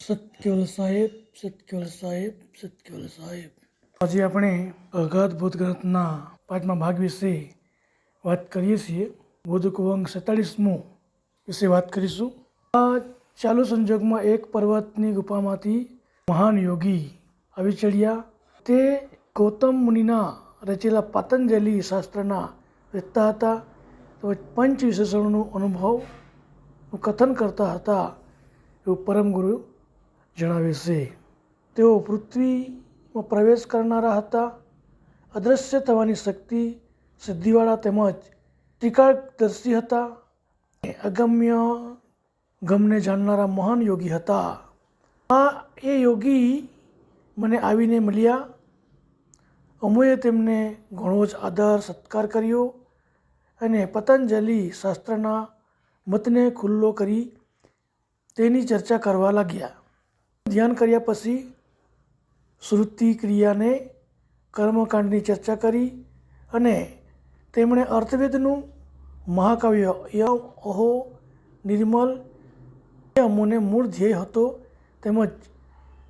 સતકેવલ સાહેબ, સતકેવલ સાહેબ, સતકેવલ સાહેબ. આજે આપણે અગાધ બોધગ્રંથના 5મા ભાગ વિશે વાત કરીએ છીએ. બોધકવંગ 47 વિશે વાત કરીશું. આ ચાલુ સંજોગમાં એક પર્વતની ગુફામાંથી મહાન યોગી આવી ચડ્યા. તે ગૌતમ મુનિના રચેલા પતંજલિ શાસ્ત્રના વેદતા હતા. તો પંચ વિશેષણોનું અનુભવનું કથન કરતા હતા એવું પરમગુરુ જણાવે છે. તેઓ પૃથ્વીમાં પ્રવેશ કરનારા હતા. અદૃશ્ય થવાની શક્તિ સિદ્ધિવાળા તેમજ ત્રિકાળદર્શી હતા. અગમ્ય ગમને જાણનારા મહાન યોગી હતા. એ યોગી મને આવીને મળ્યા. અમોએ તેમને ઘણો જ આદર સત્કાર કર્યો અને પતંજલિ શાસ્ત્રના મતને ખુલ્લો કરી તેની ચર્ચા કરવા લાગ્યા. ધ્યાન કર્યા પછી શ્રુતિ ક્રિયાને કર્મકાંડની ચર્ચા કરી અને તેમણે અર્થવેદનું મહાકાવ્ય યમ અહો નિર્મળ એ અમોને મૂળ ધ્યેય હતો તેમજ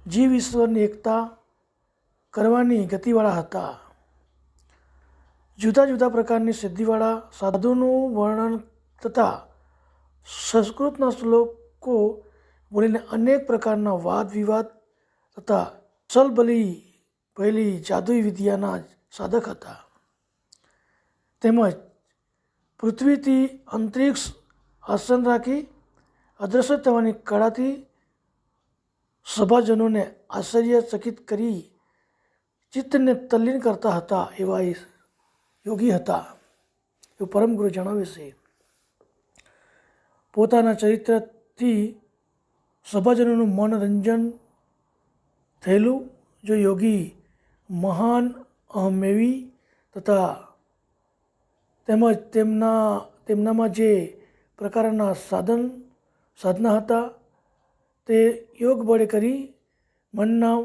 જીવ ઈશ્વરની એકતા કરવાની ગતિવાળા હતા. જુદા જુદા પ્રકારની સિદ્ધિવાળા સાધુનું વર્ણન તથા સંસ્કૃતના શ્લોકો બોલીને અનેક પ્રકારના વાદ વિવાદ તથા છલબલી પહેલી જાદુઈ વિદ્યાના સાધક હતા. તેમજ પૃથ્વીથી અંતરિક્ષ આસન રાખી અદ્રશ્ય થવાની કળાથી સભાજનોને આશ્ચર્યચકિત કરી ચિત્તને તલ્લીન કરતા હતા એવા યોગી હતા એવું પરમગુરુ જણાવે છે. પોતાના ચરિત્રથી સભાજનોનું મનોરંજન થયેલું જો યોગી મહાન અહમેવી તથા તેમજ તેમનામાં જે પ્રકારના સાધના હતા તે યોગ બળે કરી મનના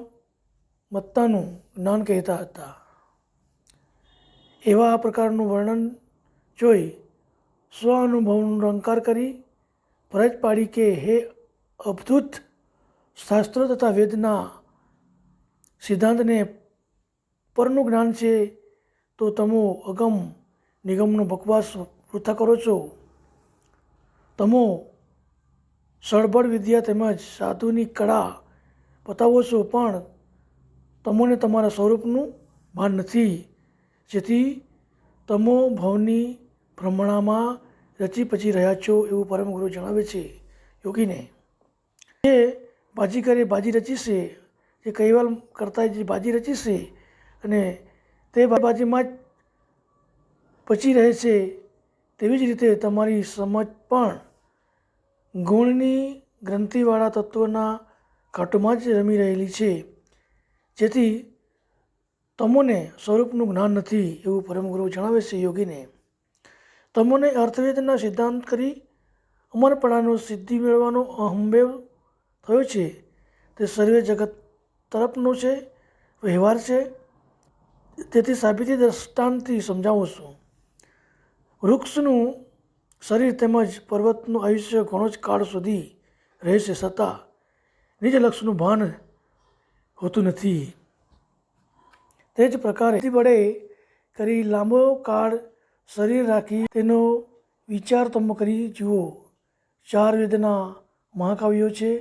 મત્તાનું જ્ઞાન કહેતા હતા. એવા આ પ્રકારનું વર્ણન જોઈ સ્વ અનુભવનો અલંકાર કરી ફરજ પાડી કે હે અદ્ભુત શાસ્ત્રો તથા વેદના સિદ્ધાંતને પરનું જ્ઞાન છે તો તમો અગમ નિગમનો બકવાસ વૃથા કરો છો. તમો સળબળ વિદ્યા તેમજ સાધુની કળા બતાવો છો પણ તમોને તમારા સ્વરૂપનું ભાન નથી. જેથી તમો ભવની ભ્રમણામાં રચી પચી રહ્યા છો એવું પરમગુરુ જણાવે છે યોગીને. જે બાજીગરે બાજી રચી છે, જે કૈવાલ કરતા જે બાજી રચી છે અને તે બાજીમાં જ પચી રહે છે તેવી જ રીતે તમારી સમજ પણ ગુણની ગ્રંથિવાળા તત્વના ઘાટોમાં જ રમી રહેલી છે. જેથી તમોને સ્વરૂપનું જ્ઞાન નથી એવું પરમગુરુ જણાવે છે યોગીને. તમોને અર્થવેદના સિદ્ધાંત કરી અમરપણાનો સિદ્ધિ મેળવવાનો અહંભાવ થયો છે તે સર્વે જગત તરફનો છે વ્યવહાર છે. તેથી સાબિતી દ્રષ્ટાંતથી સમજાવું છું. વૃક્ષનું શરીર તેમજ પર્વતનું આયુષ્ય ઘણો જ કાળ સુધી રહે છે છતાં નિજ લક્ષનું ભાન હોતું નથી. તે જ પ્રકારે બળે કરી લાંબો કાળ શરીર રાખી તેનો વિચાર તમે કરી જુઓ. 4 વેદના મહાકાવ્યો છે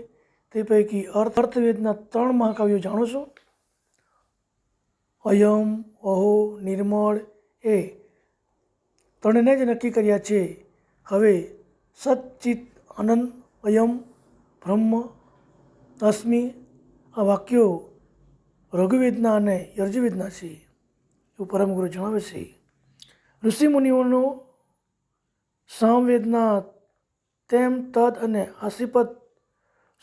તે પૈકી અર્થવેદના 3 મહાકાવ્યો જાણો છો. અયમ અહો નિર્મળ એ ત્રણેને જ નક્કી કર્યા છે. હવે સચ્ચિત આનંદ અયમ બ્રહ્મ તસ્મિ આ વાક્યો રઘુવેદના અને યજુર્વેદના છે એવું પરમગુરુ જણાવે છે. ઋષિમુનિઓનો સામવેદના તેમ તદ અને આશીપદ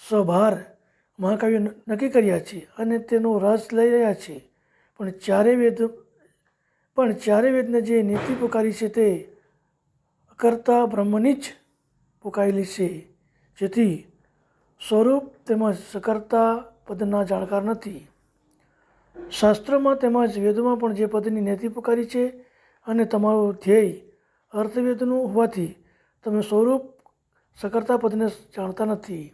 સ્વભાર મહાકાવ્યો નક્કી કર્યા છે અને તેનો રસ લઈ રહ્યા છે. પણ ચારે વેદને જે નીતિ પુકારી છે તે અકર્તા બ્રહ્મની જ પુકારેલી છે. જેથી સ્વરૂપ તેમજ સકર્તા પદના જાણકાર નથી. શાસ્ત્રોમાં તેમજ વેદોમાં પણ જે પદની નીતિ પુકારી છે અને તમારું ધ્યેય અર્થવેદનું હોવાથી તમે સ્વરૂપ સકર્તા પદને જાણતા નથી.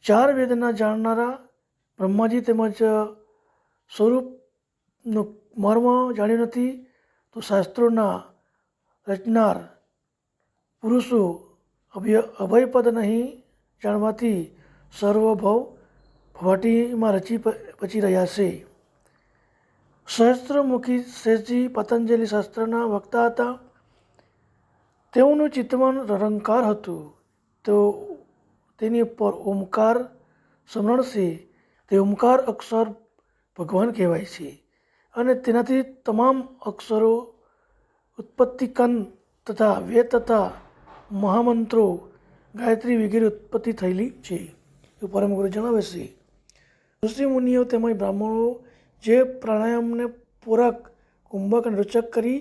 ચાર વેદના જાણનારા બ્રહ્માજી તેમજ સ્વરૂપનું મર્મ જાણ્યું નથી, તો શાસ્ત્રોના રચનાર પુરુષો અભયપદ નહીં જાણવાથી સર્વભવ ભવાટીમાં રચી પચી રહ્યા છે. સહસ્ત્રમુખી શેષજી પતંજલિ શાસ્ત્રના વક્તા હતા. તેઓનું ચિતવન રંકાર હતું. તેની ઉપર ઓમકાર સ્મરણ છે. તે ઓમકાર અક્ષર ભગવાન કહેવાય છે અને તેનાથી તમામ અક્ષરો, ઉત્પત્તિકન તથા વેદ તથા મહામંત્રો, ગાયત્રી વગેરે ઉત્પત્તિ થયેલી છે એવું પરમ ગુરુ જણાવે છે. ઋષિ મુનિઓ તેમજ બ્રાહ્મણો જે પ્રાણાયામને પૂરક, કુંભક અને રૂચક કરી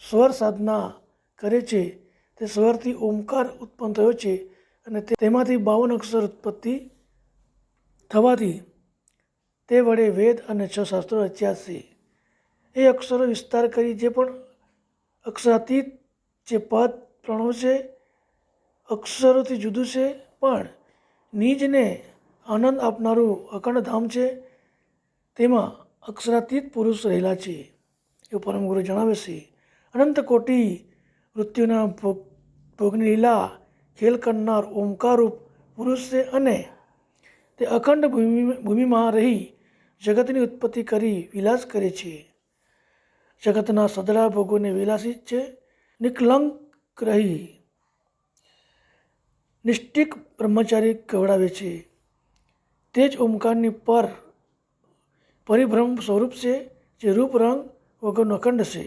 સ્વર સાધના કરે છે, તે સ્વરથી ઓમકાર ઉત્પન્ન થયો છે અને તેમાંથી 52 અક્ષર ઉત્પત્તિ થવાથી તે વડે વેદ અને 6 શાસ્ત્રો રચ્યા છે. એ અક્ષરો વિસ્તાર કરી જે પણ અક્ષરાતીત જે પદ પ્રણવ છે, અક્ષરોથી જુદું છે પણ નિજને આનંદ આપનારું અખંડ ધામ છે, તેમાં અક્ષરાતીત પુરુષ રહેલા છે એવું પરમ ગુરુ જણાવે છે. અનંત કોટી મૃત્યુના ભોગની લીલા ખેલ કરનાર ઓમકારરૂપ પુરુષ છે અને તે અખંડ ભૂમિમાં રહી જગતની ઉત્પત્તિ કરી વિલાસ કરે છે. જગતના સદળા ભોગોને વિલાસી છે. નિકલંક રહી નિષ્ઠિક બ્રહ્મચારી કહેવડાવે છે. તે જ ઓમકારની પરિભ્રમ સ્વરૂપ છે, જે રૂપ રંગ વગરનો અખંડ છે.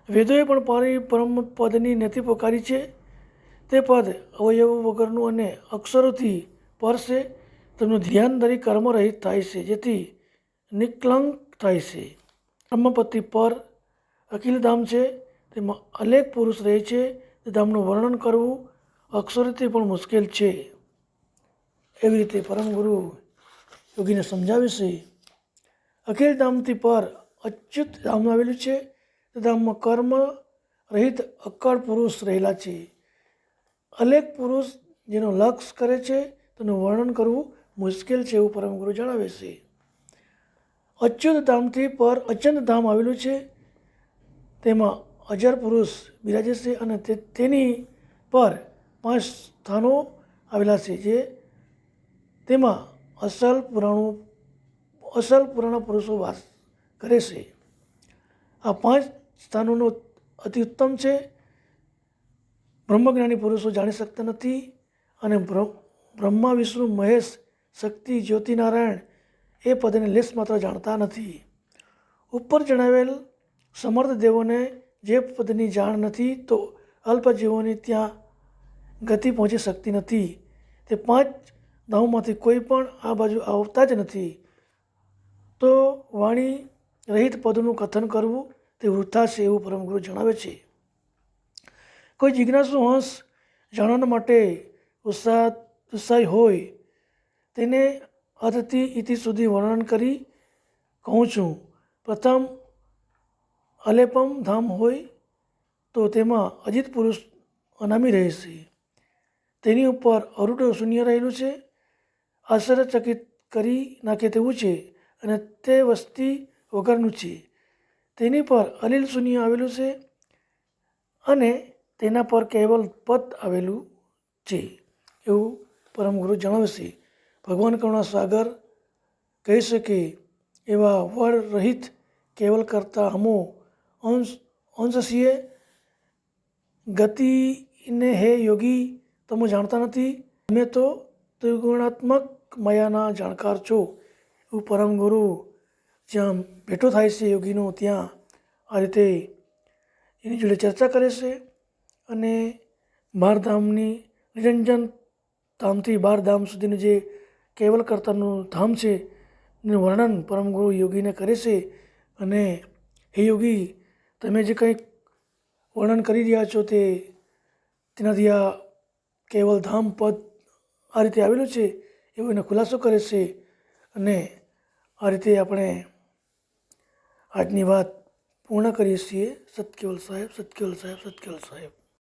વેદોએ પણ પરિભ્રમ પદની નેતિ પોકારી છે. તે પદ અવયવો વગરનું અને અક્ષરોથી પર છે. તેમનું ધ્યાન ધરી કર્મ રહિત થાય છે, જેથી નિકલંક થાય છે. બ્રહ્મપતિ પર અખિલધામ છે. તેમાં અનેક પુરુષ રહે છે. તે ધામનું વર્ણન કરવું અક્ષરોથી પણ મુશ્કેલ છે. એવી રીતે પરમ ગુરુ યોગીને સમજાવે છે. અખિલધામથી પર અચ્યુત ધામ આવેલું છે. તે ધામમાં કર્મ રહિત અક્કડ પુરુષ રહેલા છે. અનેક પુરુષ જેનો લક્ષ કરે છે તેનું વર્ણન કરવું મુશ્કેલ છે એવું પરમ ગુરુ જણાવે છે. અચ્યુત ધામથી પર અચંત ધામ આવેલું છે. તેમાં અજર પુરુષ બિરાજે છે અને તેની પર 5 સ્થાનો આવેલા છે, જે તેમાં અસલ પુરાણા પુરુષો વાસ કરે છે. આ 5 સ્થાનોનો અતિ ઉત્તમ છે. બ્રહ્મજ્ઞાની પુરુષો જાણી શકતા નથી અને બ્રહ્મા, વિષ્ણુ, મહેશ, શક્તિ, જ્યોતિનારાયણ એ પદને લેશ માત્ર જાણતા નથી. ઉપર જણાવેલ સમર્થ દેવોને જે પદની જાણ નથી, તો અલ્પ જીવોની ત્યાં ગતિ પહોંચી શકતી નથી. તે 5 ધામોમાંથી કોઈ પણ આ બાજુ આવતા જ નથી. તો વાણી રહિત પદનું કથન કરવું તે વૃથા છે એવું પરમ ગુરુ જણાવે છે. કોઈ જિજ્ઞાસુ હંસ જાણવા માટે ઉત્સાહી હોય તેને અધથી ઇતિ સુધી વર્ણન કરી કહું છું. પ્રથમ અલેપમ ધામ હોય તો તેમાં અજિત પુરુષ અનામી રહે છે. તેની ઉપર અરૂઢ શૂન્ય રહેલું છે. આશ્ચર્યચકિત કરી નાખે તેવું છે અને તે વસ્તી વગરનું છે. તેની પર અલિલ શૂન્ય આવેલું છે અને તેના પર કેવલ પદ આવેલું છે એવું પરમ ગુરુ જણાવશે. ભગવાન કરુણા સાગર કહી શકે એવા વડ રહિત કેવલ કરતા હમો અંશ છીએ. ગતિને હે યોગી તમે જાણતા નથી, તમે તો ત્રિગુણાત્મક માયાના જાણકાર છો એવું પરમ ગુરુ જ્યાં ભેટો થાય છે યોગીનો, ત્યાં આ રીતે એની જોડે ચર્ચા કરે છે. અને 12 ધામની નિરંજન ધામથી 12 ધામ સુધીનું જે કેવલ કરતાનું ધામ છે એનું વર્ણન પરમ ગુરુ યોગીને કરે છે. અને હે યોગી, તમે જે કંઈક વર્ણન કરી રહ્યા છો તેનાથી આ કેવલ ધામ પદ આ રીતે આવેલું છે એવો એને ખુલાસો કરે છે. અને આ રીતે આપણે આજની વાત પૂર્ણ કરીએ છીએ. સતકેવલ સાહેબ, સતકેવલ સાહેબ, સતકેવલ સાહેબ.